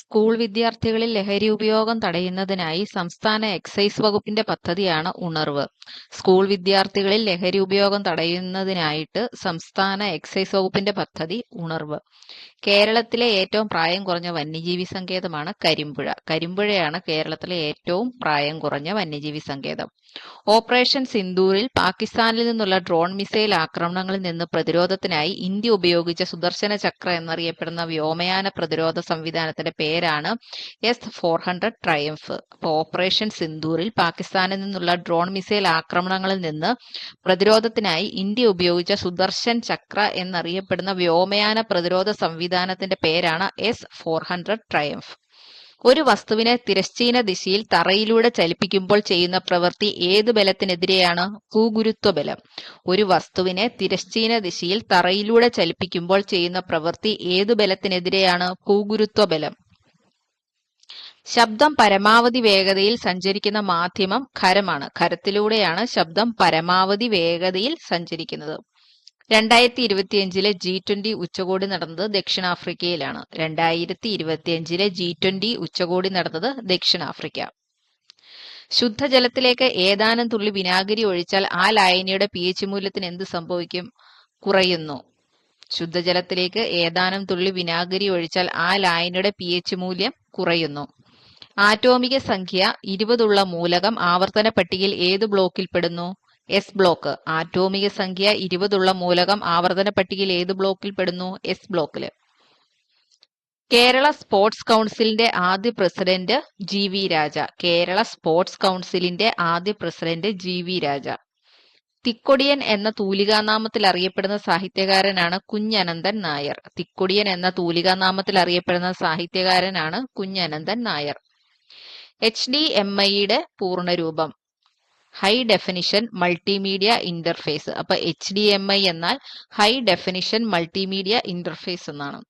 School വിദ്യാർത്ഥികളിൽ ലഹരി ഉപയോഗം തടയുന്നതിനായി സംസ്ഥാന എക്സൈസ് വകുപ്പിന്റെ പദ്ധതിയാണ് ഉണർവ്. സ്കൂൾ വിദ്യാർത്ഥികളിൽ ലഹരി ഉപയോഗം തടയുന്നതിനായിട്ട് സംസ്ഥാന എക്സൈസ് വകുപ്പിന്റെ പദ്ധതി ഉണർവ്. കേരളത്തിലെ ഏറ്റവും പ്രായം കുറഞ്ഞ വന്യജീവി സങ്കേതമാണ് കരിമ്പുഴ. കരിമ്പുഴയാണ് കേരളത്തിലെ ഏറ്റവും പ്രായം കുറഞ്ഞ വന്യജീവി സങ്കേതം. ഓപ്പറേഷൻ സിന്ദൂരിൽ പാകിസ്ഥാനിൽ നിന്നുള്ള ഡ്രോൺ മിസൈൽ ആക്രമണങ്ങളിൽ നിന്ന് പ്രതിരോധത്തിനായി ഇന്ത്യ ഉപയോഗിച്ച സുദർശന ചക്ര എന്നറിയപ്പെടുന്ന വ്യോമയാന പ്രതിരോധ സംവിധാനത്തിന്റെ പേരാണ് S-400 ട്രയംഫ്. ഓപ്പറേഷൻ സിന്ദൂരിൽ പാകിസ്ഥാനിൽ നിന്നുള്ള ഡ്രോൺ മിസൈൽ ആക്രമണങ്ങളിൽ നിന്ന് പ്രതിരോധത്തിനായി ഇന്ത്യ ഉപയോഗിച്ച സുദർശൻ ചക്ര എന്നറിയപ്പെടുന്ന വ്യോമയാന പ്രതിരോധ സംവിധാനത്തിന്റെ പേരാണ് S-400 ട്രയംഫ്. ഒരു വസ്തുവിനെ തിരശ്ചീന ദിശയിൽ തറയിലൂടെ ചലിപ്പിക്കുമ്പോൾ ചെയ്യുന്ന പ്രവൃത്തി ഏത് ബലത്തിനെതിരെയാണ്? ഭൂഗുരുത്വ ബലം. ഒരു വസ്തുവിനെ തിരശ്ചീന ദിശയിൽ തറയിലൂടെ ചലിപ്പിക്കുമ്പോൾ ചെയ്യുന്ന പ്രവൃത്തി ഏതു ബലത്തിനെതിരെയാണ്? ഭൂഗുരുത്വ ബലം. ശബ്ദം പരമാവധി വേഗതയിൽ സഞ്ചരിക്കുന്ന മാധ്യമം ഖരമാണ്. ഖരത്തിലൂടെയാണ് ശബ്ദം പരമാവധി വേഗതയിൽ സഞ്ചരിക്കുന്നത്. 2025 G20 ഉച്ചകോടി നടന്നത് ദക്ഷിണാഫ്രിക്കയിലാണ്. 2025 G20 ഉച്ചകോടി നടന്നത് ദക്ഷിണാഫ്രിക്ക. ശുദ്ധജലത്തിലേക്ക് ഏതാനും തുള്ളി വിനാഗിരി ഒഴിച്ചാൽ ആ ലായനിയുടെ pH മൂല്യത്തിന് എന്ത് സംഭവിക്കും? കുറയുന്നു. ശുദ്ധജലത്തിലേക്ക് ഏതാനും തുള്ളി വിനാഗിരി ഒഴിച്ചാൽ ആ ലായനിയുടെ pH മൂല്യം കുറയുന്നു. ആറ്റോമിക സംഖ്യ 20 ഉള്ള മൂലകം ആവർത്തന പട്ടികയിൽ ഏത് ബ്ലോക്കിൽ പെടുന്നു? S block. ആറ്റോമിക സംഖ്യ 20 ഉള്ള മൂലകം ആവർത്തന പട്ടികയിൽ ഏത് ബ്ലോക്കിൽ പെടുന്നു? S ബ്ലോക്കില്. കേരള സ്പോർട്സ് കൗൺസിലിന്റെ ആദ്യ പ്രസിഡന്റ് GV രാജ. കേരള സ്പോർട്സ് കൗൺസിലിന്റെ ആദ്യ പ്രസിഡന്റ് GV രാജ. തിക്കൊടിയൻ എന്ന തൂലികാനാമത്തിൽ അറിയപ്പെടുന്ന സാഹിത്യകാരനാണ് കുഞ്ഞനന്തൻ നായർ. തിക്കൊടിയൻ എന്ന തൂലികാനാമത്തിൽ അറിയപ്പെടുന്ന സാഹിത്യകാരനാണ് കുഞ്ഞനന്തൻ നായർ. HDMI പൂർണ്ണരൂപം ഹൈ ഡെഫിനിഷൻ മൾട്ടിമീഡിയ ഇന്റർഫേസ്. അപ്പൊ HDMI എന്നാൽ ഹൈ ഡെഫിനിഷൻ മൾട്ടിമീഡിയ ഇന്റർഫേസ് എന്നാണ്.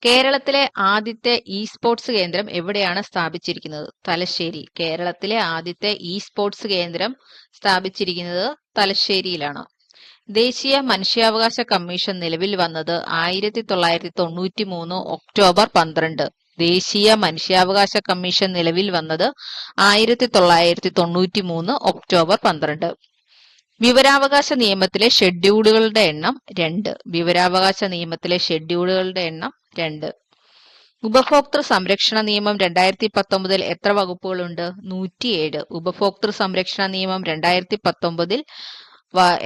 കേരളത്തിലെ ആദ്യത്തെ സ്പോർട്സ് കേന്ദ്രം എവിടെയാണ് സ്ഥാപിച്ചിരിക്കുന്നത്? തലശ്ശേരി. കേരളത്തിലെ ആദ്യത്തെ സ്പോർട്സ് കേന്ദ്രം സ്ഥാപിച്ചിരിക്കുന്നത് തലശ്ശേരിയിലാണ്. ദേശീയ മനുഷ്യാവകാശ കമ്മീഷൻ നിലവിൽ വന്നത് 1993 ഒക്ടോബർ 12. ദേശീയ മനുഷ്യാവകാശ കമ്മീഷൻ നിലവിൽ വന്നത് 1993 ഒക്ടോബർ 12. വിവരാവകാശ നിയമത്തിലെ ഷെഡ്യൂളുകളുടെ എണ്ണം 2. വിവരാവകാശ നിയമത്തിലെ ഷെഡ്യൂളുകളുടെ എണ്ണം 2. ഉപഭോക്തൃ സംരക്ഷണ നിയമം 2019 എത്ര വകുപ്പുകളുണ്ട്? 107. ഉപഭോക്തൃ സംരക്ഷണ നിയമം 2019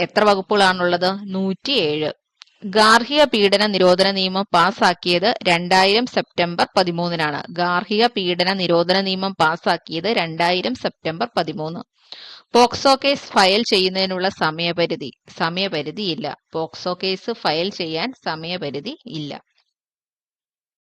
എത്ര വകുപ്പുകളാണുള്ളത്? 107. ഗാർഹിക പീഡന നിരോധന നിയമം പാസാക്കിയത് 2000 സെപ്റ്റംബർ 13. ഗാർഹിക പീഡന നിരോധന നിയമം പാസാക്കിയത് 2000 സെപ്റ്റംബർ 13. പോക്സോ കേസ് ഫയൽ ചെയ്യുന്നതിനുള്ള സമയപരിധി ഇല്ല. പോക്സോ കേസ് ഫയൽ ചെയ്യാൻ സമയപരിധി ഇല്ല.